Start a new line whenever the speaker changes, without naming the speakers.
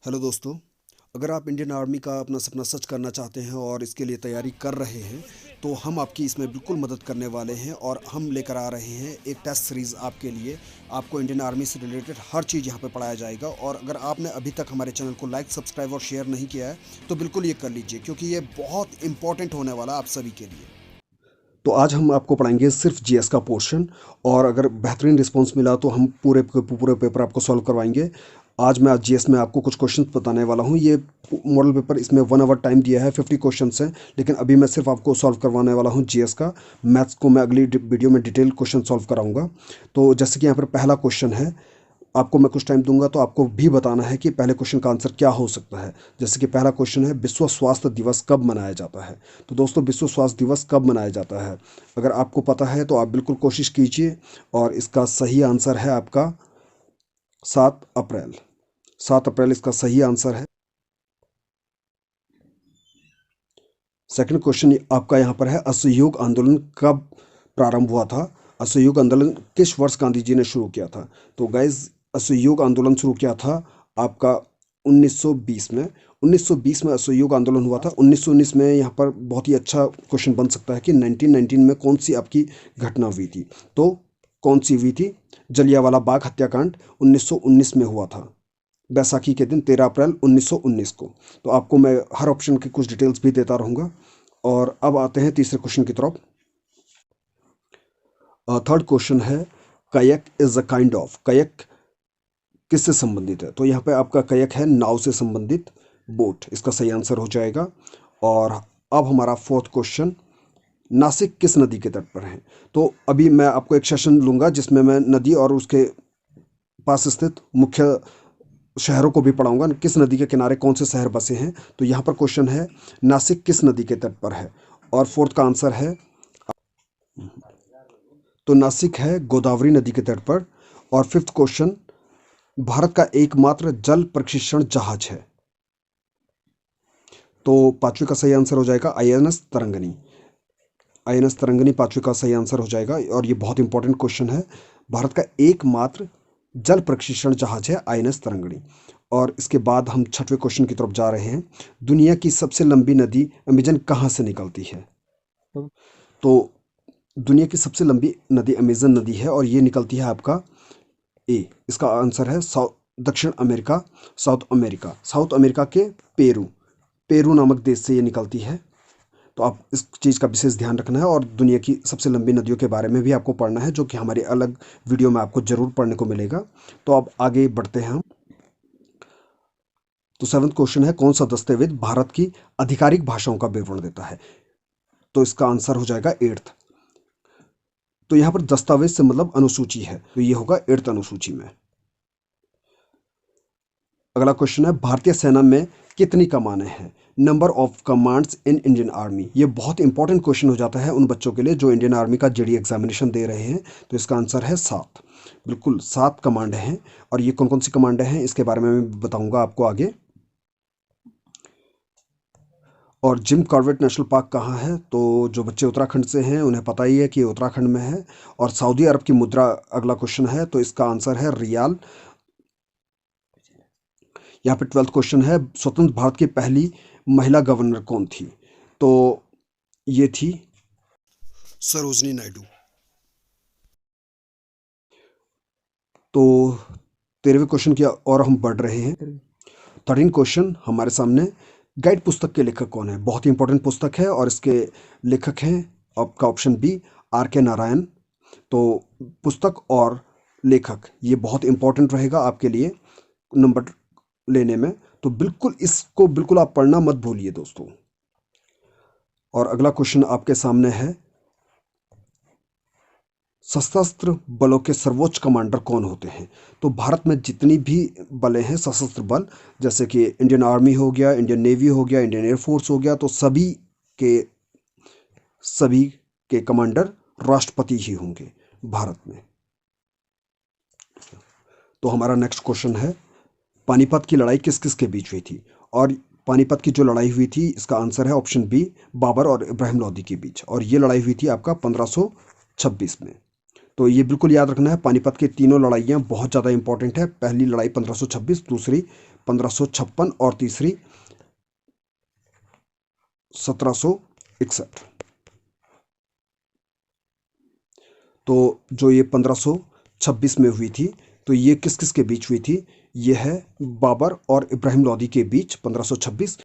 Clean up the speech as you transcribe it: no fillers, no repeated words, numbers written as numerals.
Hello दोस्तों। अगर आप इंडियन आर्मी का अपना सपना सच करना चाहते हैं और इसके लिए तैयारी कर रहे हैं तो हम आपकी इसमें बिल्कुल मदद करने वाले हैं और हम लेकर आ रहे हैं एक टेस्ट सीरीज़ आपके लिए। आपको इंडियन आर्मी से रिलेटेड हर चीज़ यहाँ पे पढ़ाया जाएगा और अगर आपने अभी तक हमारे चैनल को लाइक सब्सक्राइब और शेयर नहीं किया है तो बिल्कुल ये कर लीजिए, क्योंकि ये बहुत इंपॉर्टेंट होने वाला है आप सभी के लिए। तो आज हम आपको पढ़ाएंगे सिर्फ जीएस का पोर्शन, और अगर बेहतरीन रिस्पांस मिला तो हम पूरे पूरे पेपर आपको सॉल्व करवाएंगे। आज जीएस में आपको कुछ क्वेश्चंस बताने वाला हूँ। ये मॉडल पेपर, इसमें 1 आवर टाइम दिया है, 50 क्वेश्चंस हैं, लेकिन अभी मैं सिर्फ आपको सॉल्व करवाने वाला हूँ जीएस का। मैथ्स को मैं अगली वीडियो में डिटेल क्वेश्चन सॉल्व कराऊंगा। तो जैसे कि यहाँ पर पहला क्वेश्चन है, आपको मैं कुछ टाइम दूंगा तो आपको भी बताना है कि पहले क्वेश्चन का आंसर क्या हो सकता है। जैसे कि पहला क्वेश्चन है, विश्व स्वास्थ्य दिवस कब मनाया जाता है। तो दोस्तों, विश्व स्वास्थ्य दिवस कब मनाया जाता है, अगर आपको पता है तो आप बिल्कुल कोशिश कीजिए। और इसका सही आंसर है आपका 7 अप्रैल। 7 अप्रैल इसका सही आंसर है। सेकंड क्वेश्चन आपका यहाँ पर है, असहयोग आंदोलन कब प्रारंभ हुआ था। असहयोग आंदोलन किस वर्ष गांधी जी ने शुरू किया था। तो गाइज, असहयोग आंदोलन शुरू किया था आपका 1920 में। 1920 में असहयोग आंदोलन हुआ था। 1919 में यहाँ पर बहुत ही अच्छा क्वेश्चन बन सकता है कि 1919 में कौन सी आपकी घटना हुई थी। तो कौन सी हुई थी, जलियांवाला बाग हत्याकांड 1919 में हुआ था, बैसाखी के दिन 13 अप्रैल 1919 को। तो आपको मैं हर ऑप्शन की कुछ डिटेल्स भी देता रहूँगा। और अब आते हैं तीसरे क्वेश्चन की तरफ। थर्ड क्वेश्चन है, कयक इज अ काइंड ऑफ। कयक किससे संबंधित है। तो यहाँ पे आपका कयक है नाव से संबंधित, बोट इसका सही आंसर हो जाएगा। और अब हमारा फोर्थ क्वेश्चन, नासिक किस नदी के तट पर है। तो अभी मैं आपको एक सेशन लूंगा जिसमें मैं नदी और उसके पास स्थित मुख्य शहरों को भी पढ़ाऊंगा, किस नदी के किनारे कौन से शहर बसे हैं। तो यहाँ पर क्वेश्चन है, नासिक किस नदी के तट पर है। और फोर्थ का आंसर है, तो नासिक है गोदावरी नदी के तट पर। और फिफ्थ क्वेश्चन, भारत का एकमात्र जल प्रशिक्षण जहाज है। तो पांचवे का सही आंसर हो जाएगा आईएनएस तरंगनी। आईएनएस तरंगनी पांचवे का सही आंसर हो जाएगा। और ये बहुत इंपॉर्टेंट क्वेश्चन है, भारत का एकमात्र जल प्रशिक्षण जहाज है आईएनएस तरंगनी। और इसके बाद हम छठवें क्वेश्चन की तरफ जा रहे हैं, दुनिया की सबसे लंबी नदी अमेजन कहाँ से निकलती है। तो दुनिया की सबसे लंबी नदी अमेजन नदी है और ये निकलती है आपका ए, इसका आंसर है दक्षिण अमेरिका, साउथ अमेरिका के पेरू, पेरू नामक देश से ये निकलती है। तो आप इस चीज़ का विशेष ध्यान रखना है। और दुनिया की सबसे लंबी नदियों के बारे में भी आपको पढ़ना है, जो कि हमारी अलग वीडियो में आपको जरूर पढ़ने को मिलेगा। तो अब आगे बढ़ते हैं हम। तो सेवंथ क्वेश्चन है, कौन सा दस्तावेज भारत की आधिकारिक भाषाओं का विवरण देता है। तो इसका आंसर हो जाएगा एट्थ। तो यहाँ पर दस्तावेज से मतलब अनुसूची है, तो ये होगा एट्थ अनुसूची में। अगला क्वेश्चन है, भारतीय सेना में कितनी कमानें हैं। Number of commands in Indian army. ये बहुत इंपॉर्टेंट क्वेश्चन हो जाता है उन बच्चों के लिए जो इंडियन आर्मी का जेडी एग्जामिनेशन दे रहे हैं। तो इसका आंसर है 7। बिल्कुल 7 कमांड हैं। और ये कौन कौन सी कमांड हैं इसके बारे में मैं बताऊंगा आपको आगे। और जिम कॉर्बेट नेशनल पार्क कहाँ है। तो जो बच्चे उत्तराखंड से हैं उन्हें पता ही है कि ये उत्तराखंड में है। और सऊदी अरब की मुद्रा अगला क्वेश्चन है, तो इसका आंसर है रियाल। यहाँ पे ट्वेल्थ क्वेश्चन है, स्वतंत्र भारत की पहली महिला गवर्नर कौन थी। तो ये थी सरोजनी नायडू। तो 13वें क्वेश्चन की और हम बढ़ रहे हैं। 13 क्वेश्चन हमारे सामने, गाइड पुस्तक के लेखक कौन है। बहुत ही इंपॉर्टेंट पुस्तक है और इसके लेखक हैं आपका ऑप्शन बी, आर के नारायण। तो पुस्तक और लेखक ये बहुत इंपॉर्टेंट रहेगा आपके लिए नंबर लेने में। तो बिल्कुल इसको बिल्कुल आप पढ़ना मत भूलिए दोस्तों। और अगला क्वेश्चन आपके सामने है, सशस्त्र बलों के सर्वोच्च कमांडर कौन होते हैं। तो भारत में जितनी भी बलें हैं सशस्त्र बल, जैसे कि इंडियन आर्मी हो गया, इंडियन नेवी हो गया, इंडियन एयरफोर्स हो गया, तो के सभी के कमांडर राष्ट्रपति ही होंगे भारत में। तो हमारा नेक्स्ट क्वेश्चन है, पानीपत की लड़ाई किस किस के बीच हुई थी। और पानीपत की जो लड़ाई हुई थी इसका आंसर है ऑप्शन बी, बाबर और इब्राहिम लोदी के बीच। और ये लड़ाई हुई थी आपका 1526 में। तो ये बिल्कुल याद रखना है, पानीपत की तीनों लड़ाइयाँ बहुत ज़्यादा इंपॉर्टेंट है। पहली लड़ाई 1526, दूसरी 1556 और तीसरी 1761। तो जो ये 1526 में हुई थी, तो ये किस किस के बीच हुई थी? ये है बाबर और इब्राहिम लोदी के बीच 1526।